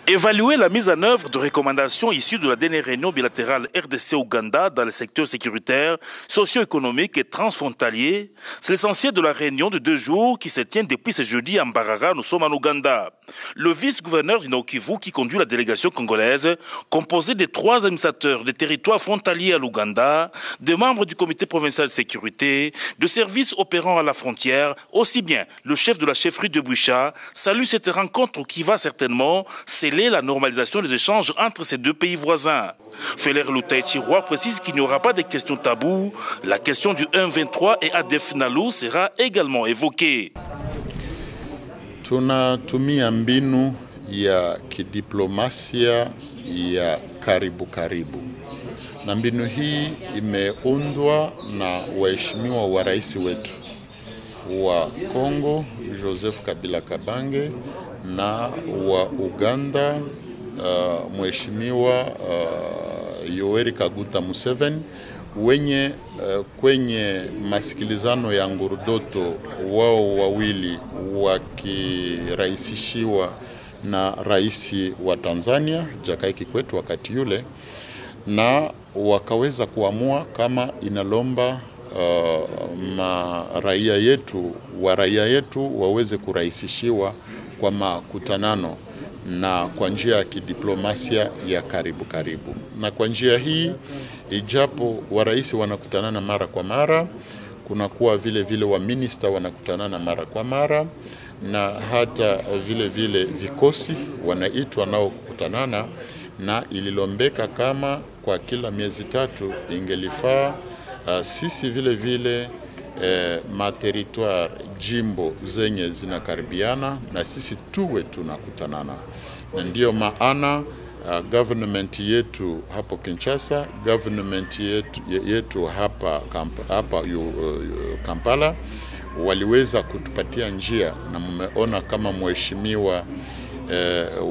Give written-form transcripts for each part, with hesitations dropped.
Évaluer la mise en œuvre de recommandations issues de la dernière réunion bilatérale RDC-Ouganda dans le secteur sécuritaire, socio-économique et transfrontalier, c'est l'essentiel de la réunion de 2 jours qui se tient depuis ce jeudi à Mbarara, nous sommes en Ouganda. Le vice-gouverneur du Nord-Kivu qui conduit la délégation congolaise, composée des 3 administrateurs des territoires frontaliers à l'Ouganda, des membres du comité provincial de sécurité, de services opérant à la frontière, aussi bien le chef de la chefferie de Boucha, salue cette rencontre qui va certainement sceller la normalisation des échanges entre ces 2 pays voisins. Feller Lutaïchiroua précise qu'il n'y aura pas de questions taboues. La question du 1-23 et ADF Nalu sera également évoquée. Tunatumia mbinu ya kidiplomasia ya karibu karibu. Na mbinu hii imeundwa na waheshimiwa wa rais wetu wa Kongo Joseph Kabila Kabange na wa Uganda mheshimiwa Yoweri Kaguta Museveni, wenye kwenye masikilizano ya ngurudoto wao wawili wakirahisishiwa na rais wa Tanzania Jakaya Kikwete wakati yule, na wakaweza kuamua kama inalomba raia yetu waweze kurahisishiwa kwa makutanano na kwa njia ya kidiplomasia ya karibu karibu. Na kwa njia hii, ijapo waraisi wanakutanana mara kwa mara, kunakuwa vile vile wa minister wanakutanana mara kwa mara, na hata vile vile vikosi wanaitwa nao kukutanana, na ililombeka kama kwa kila miezi 3 ingelifaa sisi vile vile materitoire jimbo zenye zinakaribiana na sisi tuwe tunakutanana. Na ndiyo maana government yetu hapo Kinshasa, government yetu hapa Kampala waliweza kutupatia njia, na mmeona kama mheshimiwa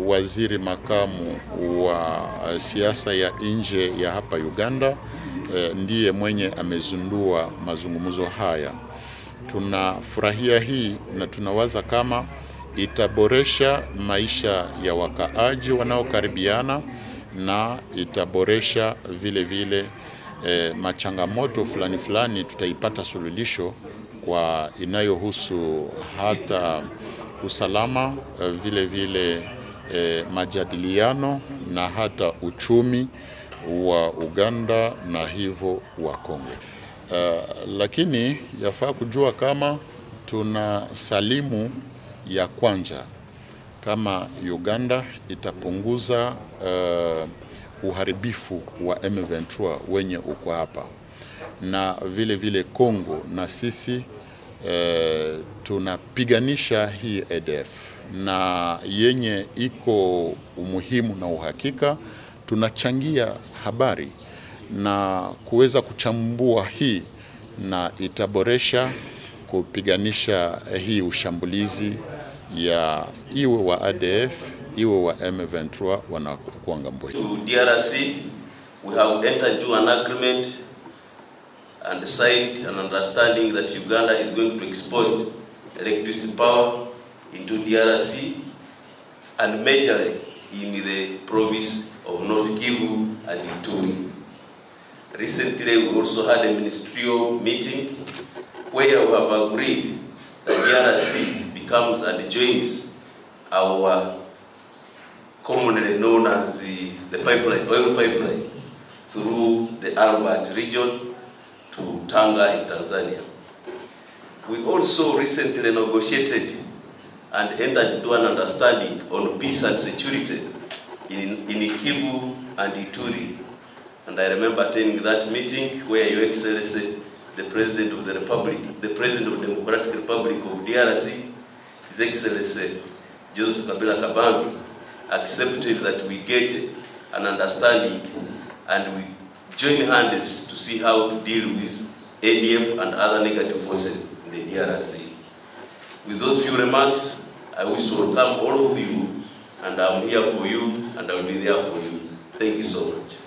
waziri makamu wa siasa ya nje ya hapa Uganda ndiye mwenye amezundua mazungumzo haya. Tunafurahia hii na tunawaza kama itaboresha maisha ya wakaaji wanaokaribiana, na itaboresha vile vile machangamoto fulani tutaipata suluhisho kwa inayohusu hata usalama, vile vile majadiliano na hata uchumi wa Uganda na hivyo wa Kongo. Lakini yafaa kujua kama tuna salimu ya kwanza kama Uganda itapunguza uharibifu wa M23 wenye uko hapa, na vile vile Kongo na sisi tunapiganisha hii ADF, na yenye iko umuhimu na uhakika tunachangia habari na kuweza kuchambua hii, na itaboresha kupiganisha hii ushambulizi ya iwe wa ADF iwe wa M23 wanakuwa ngambo hii. To DRC, we have entered into an agreement and signed an understanding that Uganda is going to export electricity power into DRC and majorly in the province of North Kivu and Ituri. Recently, we also had a ministerial meeting where we have agreed that DRC becomes and joins our commonly known as the pipeline, oil pipeline, through the Albert region to Tanga in Tanzania. We also recently negotiated and entered into an understanding on peace and security in Kivu and Ituri. And I remember attending that meeting where Your Excellency, the President of the Republic, the President of the Democratic Republic of DRC, His Excellency Joseph Kabila Kabange, accepted that we get an understanding and we join hands to see how to deal with ADF and other negative forces in the DRC. With those few remarks, I wish to welcome all of you, and I'm here for you, and I will be there for you. Thank you so much.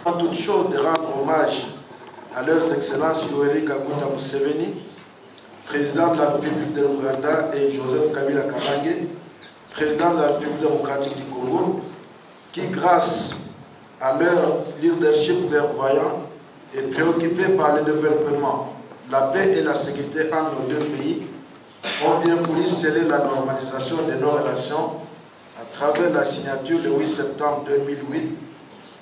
En toute chose, de rendre hommage à leurs excellences Yoweri Kaguta Museveni, président de la République de l'Ouganda, et Joseph Kabila Kabange, président de la République démocratique du Congo, qui, grâce à leur leadership clairvoyant et préoccupés par le développement, la paix et la sécurité entre nos deux pays, ont bien voulu sceller la normalisation de nos relations à travers la signature le 8 septembre 2008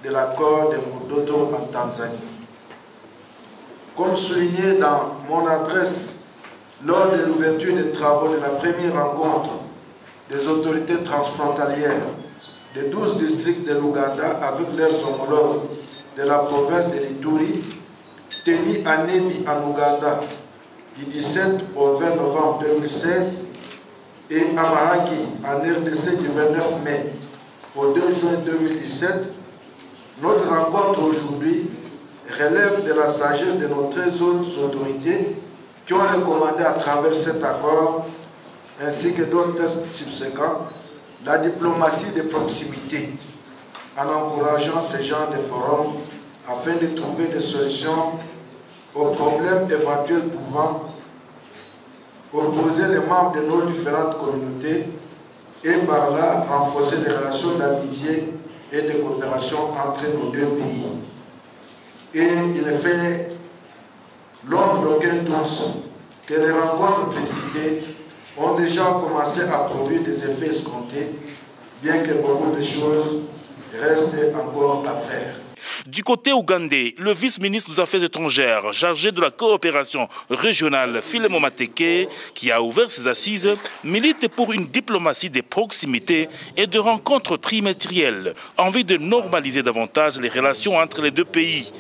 de l'accord de Mbudoto en Tanzanie. Comme souligné dans mon adresse lors de l'ouverture des travaux de la première rencontre des autorités transfrontalières des 12 districts de l'Ouganda avec leurs homologues de la province de l'Ituri, tenue à Nebi en Ouganda du 17 au 20 novembre 2016 et à Mahagi en RDC du 29 mai au 2 juin 2017, notre rencontre aujourd'hui relève de la sagesse de nos 13 autres autorités qui ont recommandé à travers cet accord ainsi que d'autres textes subséquents la diplomatie de proximité en encourageant ce genre de forums afin de trouver des solutions aux problèmes éventuels pouvant opposer les membres de nos différentes communautés et par là renforcer les relations d'amitié et de coopération entre nos deux pays. Et il est fait l'ombre d'aucun doute que les rencontres précitées ont déjà commencé à produire des effets escomptés, bien que beaucoup de choses restent encore à faire. Du côté ougandais, le vice-ministre des Affaires étrangères chargé de la coopération régionale, Philemon Mateke, qui a ouvert ses assises, milite pour une diplomatie de proximité et de rencontres trimestrielles, en vue de normaliser davantage les relations entre les deux pays.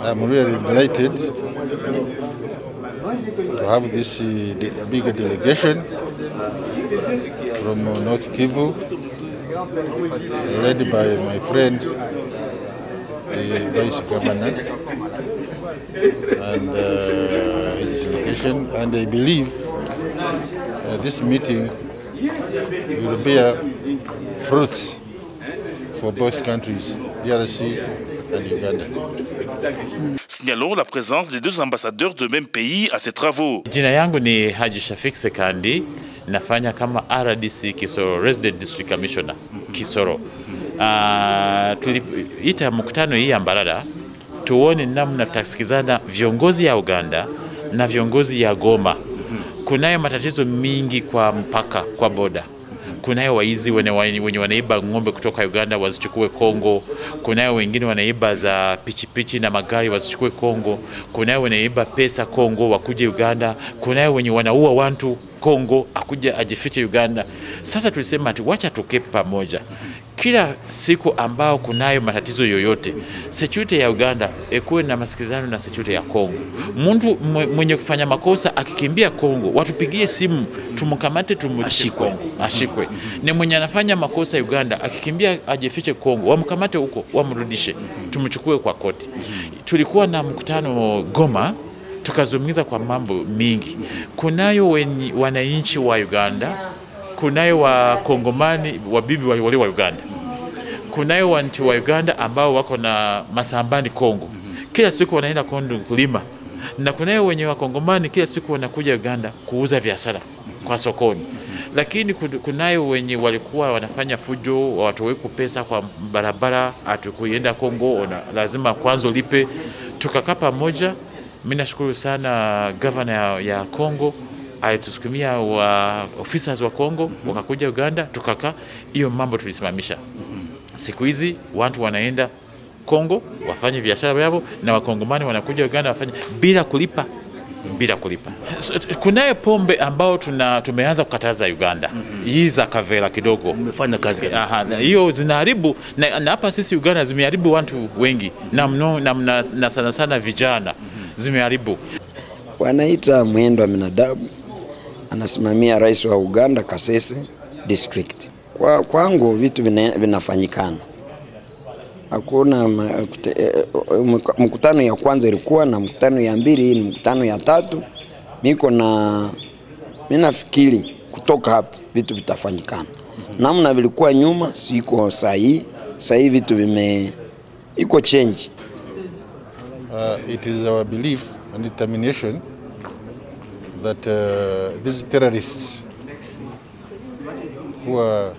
I'm really delighted to have this big delegation from North Kivu, led by my friend, the Vice Governor, and his delegation. And I believe this meeting will bear fruits for both countries, DRC and Uganda. Signalons la présence des deux ambassadeurs de même pays à ces travaux. Jina yangu ni Haji Shafik Sekandi, nafanya kama RDC Kisoro, Resident District Commissioner Kisoro. Tuliita mkutano hii ya Mbarara tuone namna tutasikizana viongozi ya Uganda na viongozi ya Goma. Kunayo matatizo mingi kwa mpaka, kwa boda. Kunayo waizi wenye wanaiba ng'ombe kutoka Uganda wazichukue Kongo. Kunayo wengine wanaiba za pichipichi na magari wazichukue Kongo. Kunayo wanaiba pesa Kongo wakuje Uganda. Kunayo wenye wanaua watu Kongo akuja ajifiche Uganda. Sasa tulisema ati wacha tukepe pamoja. Kila siku ambao kunayo matatizo yoyote, security ya Uganda ekuwe na masikizano na security ya Kongo. Mtu mwenye kufanya makosa akikimbia Kongo, watupigie simu tumkamate tumrudishe Kongo, ashikwe. Ni mwenye anafanya makosa Uganda akikimbia ajifiche Kongo, wamkamate huko, wamrudishe, tumchukue kwa koti. Tulikuwa na mkutano Goma, tukazungumza kwa mambo mingi. Kunayo wananchi wa Uganda, kunayo wa Kongomani wabibi wale wa Uganda. Kunayo wananchi wa Uganda ambao wako na masambani Kongo. Kila siku wanaenda Kongo kulima. Na kunayo wenye wa Kongomani kila siku wanakuja Uganda kuuza biashara kwa sokoni. Lakini kunayo wenye walikuwa wanafanya fujo, watoweku pesa kwa barabara, atukuenda Kongo, lazima kwanza ulipe. Tukakaa pamoja. Mimi nashukuru sana governor ya Kongo, alitusukumia wa officers wa Kongo wakakuja Uganda, tukakaa, hiyo mambo tulisimamisha. Siku hizi watu wanaenda Kongo wafanye biashara yao na wakongomani wanakuja Uganda wafanye bila kulipa. Kunayo pombe ambao tumeanza kukataza Uganda. Hii za Kavera kidogo. Umefanya kazi gani? Hiyo zinaharibu na hapa sisi Uganda zimeharibu watu wengi na sana sana vijana zimeharibu. Wanaita Mwendo Aminadabu, anasimamia rais wa Uganda Kasese district. Kwangu vitu vinafanyikana. Hakuna mkutano ya kwanza ilikuwa na mkutano ya mbili, ni mkutano ya tatu. Mimi nafikiri kutoka hapo vitu vitafanyikana. Namna vilikuwa nyuma siko sahihi. Sasa vitu iko change. It is our belief and determination that these terrorists who are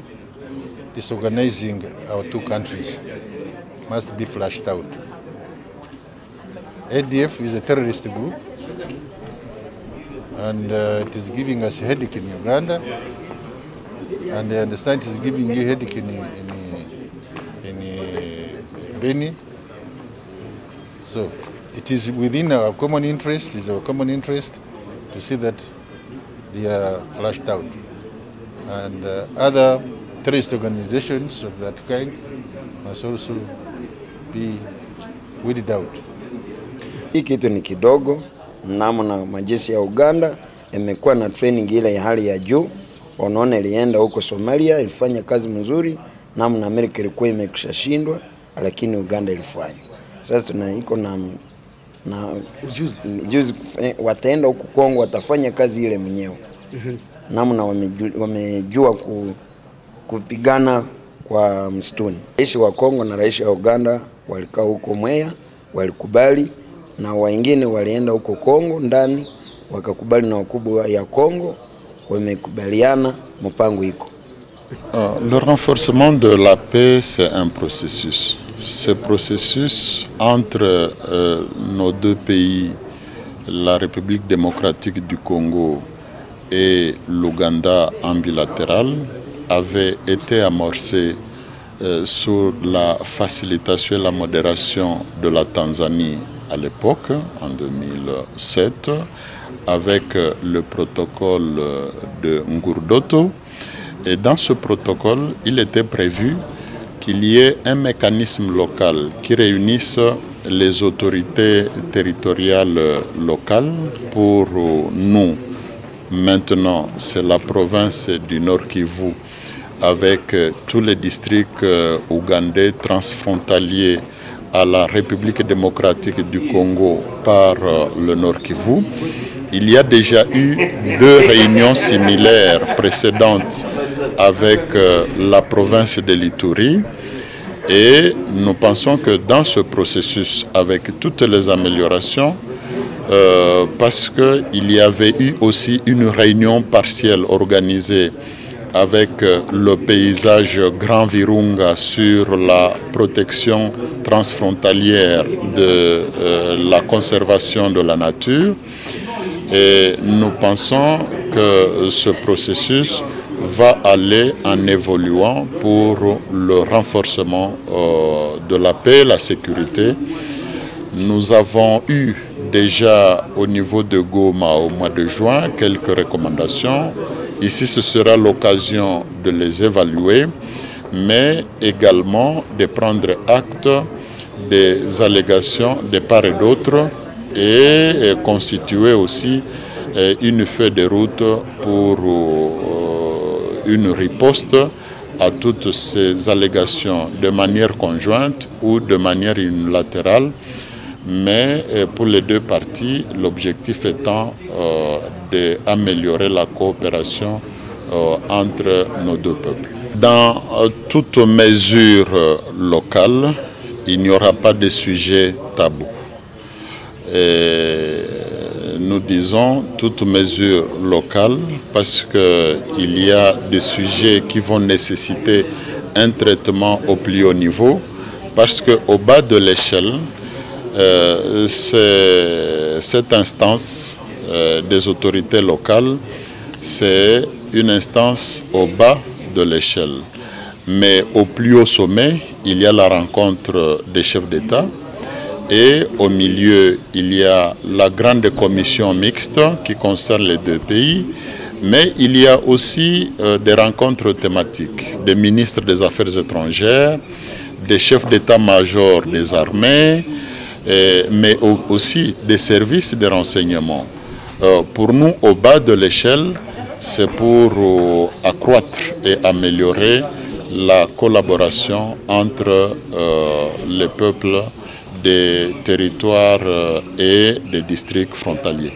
disorganizing our two countries must be flushed out. ADF is a terrorist group, and it is giving us a headache in Uganda, and I understand it is giving you a headache in Beni. So it is within our common interest, to see that they are flushed out. And other terrorist organizations of that kind must also be weeded out. Hii kitu ni kidogo, namna majeshi ya Uganda imekuwa na training ile ya hali ya juu. Wanaona ilienda huko Somalia, ilifanya kazi nzuri, namna Amerika ilikuwa imekushashindwa, lakini Uganda ilifanya. Sasa tunaiko na ujuzi wataenda huko Kongo, watafanya kazi ile mwenyewe. Namna wamejua kupigana kwa msituni. Rais wa Kongo na rais wa Uganda walikaa huko Mwea, walikubali, na wengine walienda huko Kongo ndani wakakubali, na wakubwa ya Kongo wamekubaliana mpango iko. Le renforcement de la paix, c'est un processus. Ce processus entre nos deux pays, la République démocratique du Congo et l'Ouganda en bilatéral, avait été amorcé sous la facilitation et la modération de la Tanzanie à l'époque, en 2007, avec le protocole de Ngurdoto. Et dans ce protocole, il était prévu qu'il y ait un mécanisme local qui réunisse les autorités territoriales locales. Pour nous, maintenant, c'est la province du Nord Kivu, avec tous les districts ougandais transfrontaliers à la République démocratique du Congo par le Nord Kivu. Il y a déjà eu 2 réunions similaires précédentes avec la province de l'Ituri, et nous pensons que dans ce processus, avec toutes les améliorations, parce qu'il y avait eu aussi une réunion partielle organisée avec le paysage Grand Virunga sur la protection transfrontalière de la conservation de la nature. Et nous pensons que ce processus va aller en évoluant pour le renforcement de la paix et la sécurité. Nous avons eu déjà au niveau de Goma au mois de juin quelques recommandations. Ici, ce sera l'occasion de les évaluer, mais également de prendre acte des allégations de part et d'autre et constituer aussi une feuille de route pour une riposte à toutes ces allégations de manière conjointe ou de manière unilatérale. Mais pour les deux parties, l'objectif étant d'améliorer la coopération entre nos deux peuples. Dans toute mesure locale, il n'y aura pas de sujet tabou. Et nous disons toute mesure locale parce qu'il y a des sujets qui vont nécessiter un traitement au plus haut niveau, parce qu'au bas de l'échelle, cette instance des autorités locales, c'est une instance au bas de l'échelle. Mais au plus haut sommet, il y a la rencontre des chefs d'État, et au milieu, il y a la grande commission mixte qui concerne les deux pays, mais il y a aussi des rencontres thématiques des ministres des Affaires étrangères, des chefs d'état-major des armées, mais aussi des services de renseignement. Pour nous, au bas de l'échelle, c'est pour accroître et améliorer la collaboration entre les peuples des territoires et des districts frontaliers.